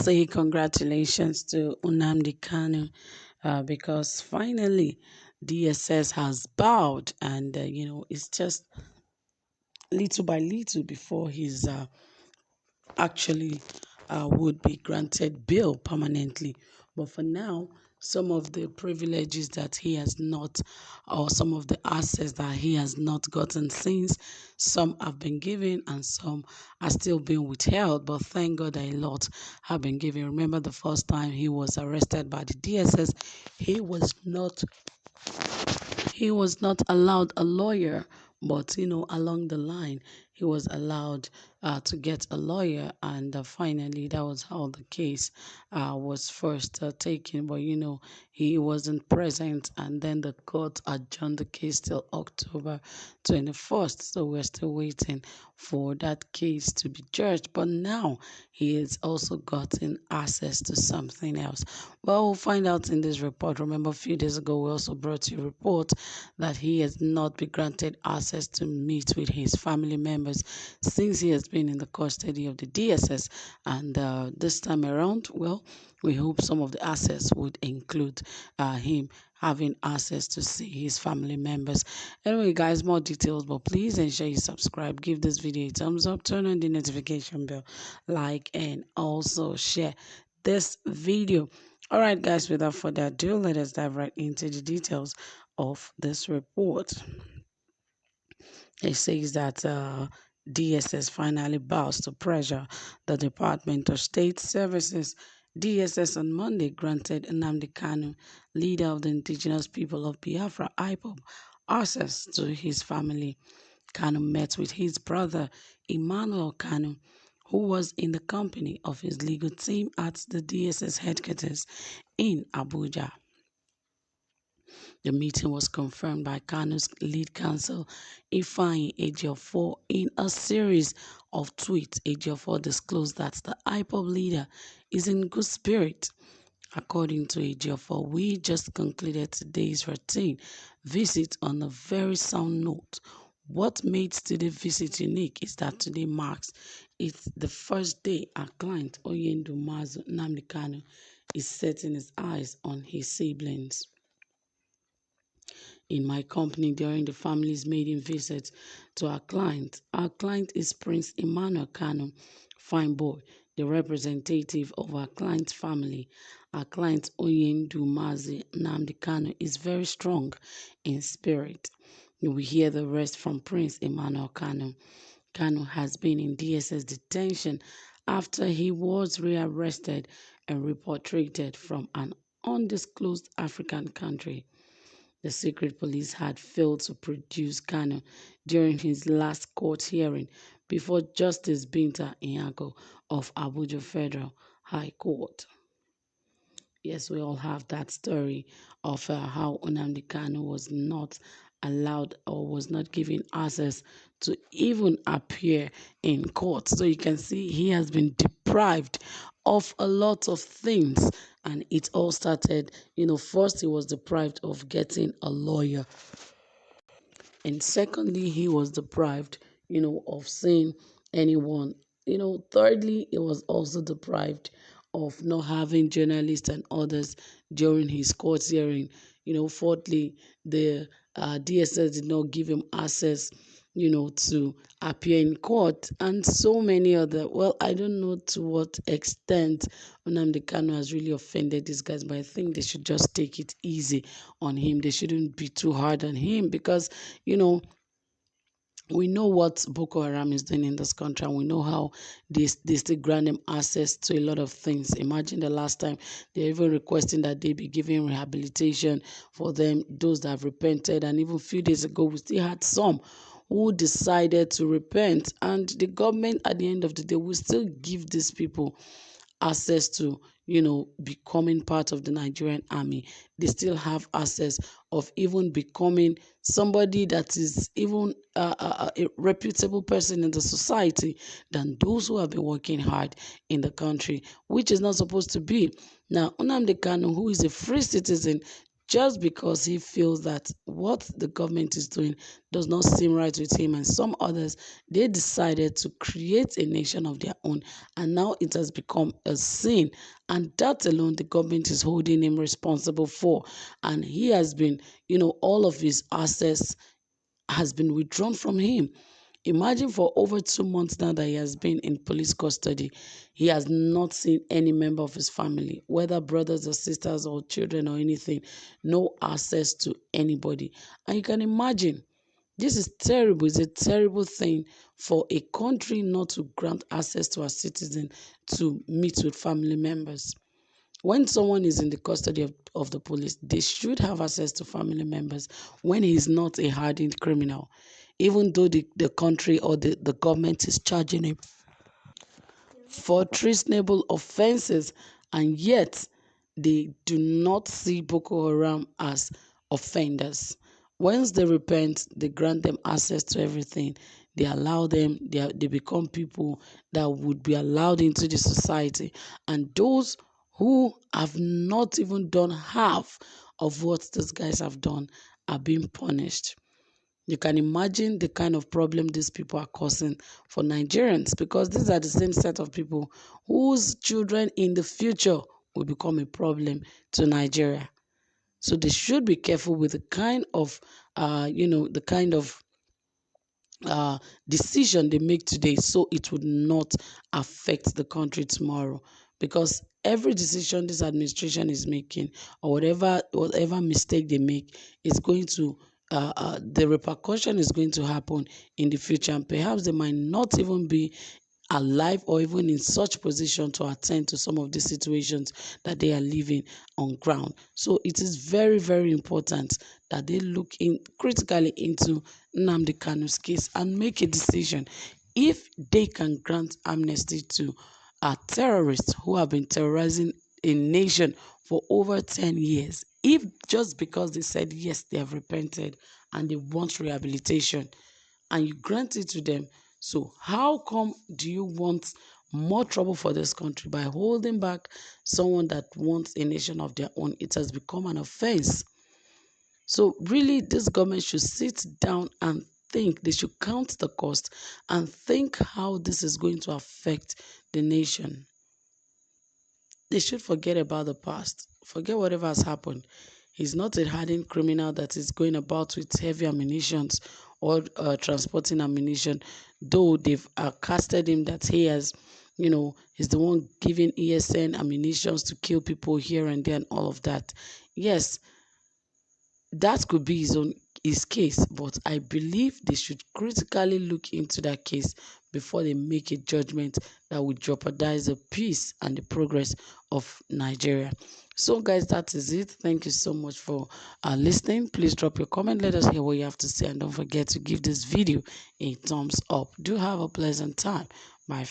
say congratulations to Nnamdi Kanu because finally DSS has bowed and it's just little by little before he's actually would be granted bail permanently. But for now, some of the privileges that he has not, or some of the assets that he has not gotten since, some have been given and some are still being withheld. But thank God that a lot have been given. Remember the first time he was arrested by the DSS, he was not he was not allowed a lawyer, but along the line, he was allowed to get a lawyer, and finally, that was how the case was first taken. But he wasn't present, and then the court adjourned the case till October 21st. So we're still waiting for that case to be judged. But now he has also gotten access to something else. Well, we'll find out in this report. Remember, a few days ago, we also brought you a report that he has not been granted access to meet with his family members since he has been in the custody of the DSS. And this time around, well, we hope some of the access would include him having access to see his family members. Anyway, guys, more details, but please ensure you subscribe, give this video a thumbs up, turn on the notification bell, like, and also share this video. All right, guys, without further ado, let us dive right into the details of this report. It says that DSS finally bows to pressure. The Department of State Services DSS on Monday granted Nnamdi Kanu, leader of the indigenous people of Biafra IPOB, access to his family. Kanu met with his brother Emmanuel Kanu, who was in the company of his legal team at the DSS headquarters in Abuja. The meeting was confirmed by Kanu's lead counsel, Ifeanyi Ejiofor. In a series of tweets, Ejiofor disclosed that the IPOB leader is in good spirit. According to Ejiofor, we just concluded today's routine visit on a very sound note. What made today's visit unique is that today marks it's the first day our client Oyendu Mazu Nnamdi Kanu is setting his eyes on his siblings. In my company during the family's maiden visit to our client. Our client is Prince Emmanuel Kanu, fine boy, the representative of our client's family. Our client Oyendu Mazi Nnamdi Kanu is very strong in spirit. You will hear the rest from Prince Emmanuel Kanu. Kanu has been in DSS detention after he was rearrested and repatriated from an undisclosed African country. The secret police had failed to produce Kanu during his last court hearing before Justice Binta Nyako of Abuja Federal High Court. Yes, we all have that story of how Nnamdi Kanu was not allowed or was not given access to even appear in court. So you can see he has been deprived of a lot of things, and it all started, first he was deprived of getting a lawyer, and secondly he was deprived, of seeing anyone. Thirdly, he was also deprived of not having journalists and others during his court hearing. Fourthly, the DSS did not give him access, to appear in court, and so many other. Well, I don't know to what extent Nnamdi Kanu has really offended these guys, but I think they should just take it easy on him. They shouldn't be too hard on him because, we know what Boko Haram is doing in this country, and we know how they still grant them access to a lot of things. Imagine the last time they're even requesting that they be giving rehabilitation for them, those that have repented. And even a few days ago, we still had some who decided to repent, and the government at the end of the day will still give these people access to, becoming part of the Nigerian army. They still have access of even becoming somebody that is even a reputable person in the society than those who have been working hard in the country, which is not supposed to be. Now, Nnamdi Kanu, who is a free citizen, just because he feels that what the government is doing does not seem right with him and some others, they decided to create a nation of their own, and now it has become a sin, and that alone the government is holding him responsible for. And he has been, all of his assets has been withdrawn from him. Imagine, for over 2 months now that he has been in police custody, he has not seen any member of his family, whether brothers or sisters or children or anything, no access to anybody. And you can imagine, this is terrible. It's a terrible thing for a country not to grant access to a citizen to meet with family members. When someone is in the custody of the police, they should have access to family members when he's not a hardened criminal, even though the country or the government is charging him for treasonable offenses, and yet they do not see Boko Haram as offenders. Once they repent, they grant them access to everything. They allow them, they become people that would be allowed into the society. And those who have not even done half of what these guys have done are being punished. You can imagine the kind of problem these people are causing for Nigerians, because these are the same set of people whose children in the future will become a problem to Nigeria. So they should be careful with the kind of, the kind of uh, decision they make today, so it would not affect the country tomorrow. Because every decision this administration is making, or whatever mistake they make, is going to the repercussion is going to happen in the future, and perhaps they might not even be alive or even in such position to attend to some of the situations that they are living on ground. So it is very, very important that they look in critically into Nnamdi Kanu's case and make a decision. If they can grant amnesty to terrorists who have been terrorizing a nation for over 10 years, if just because they said yes, they have repented and they want rehabilitation, and you grant it to them. So how come do you want more trouble for this country by holding back someone that wants a nation of their own? It has become an offense. So really, this government should sit down and think. They should count the cost and think how this is going to affect the nation. They should forget about the past. Forget whatever has happened. He's not a hardened criminal that is going about with heavy ammunitions or transporting ammunition, though they've casted him that he has, he's the one giving ESN ammunitions to kill people here and there and all of that. Yes, that could be his case, but I believe they should critically look into that case before they make a judgment that would jeopardize the peace and the progress of Nigeria. So guys, that is it. Thank you so much for listening. Please drop your comment, let us hear what you have to say, and don't forget to give this video a thumbs up. Do have a pleasant time. Bye.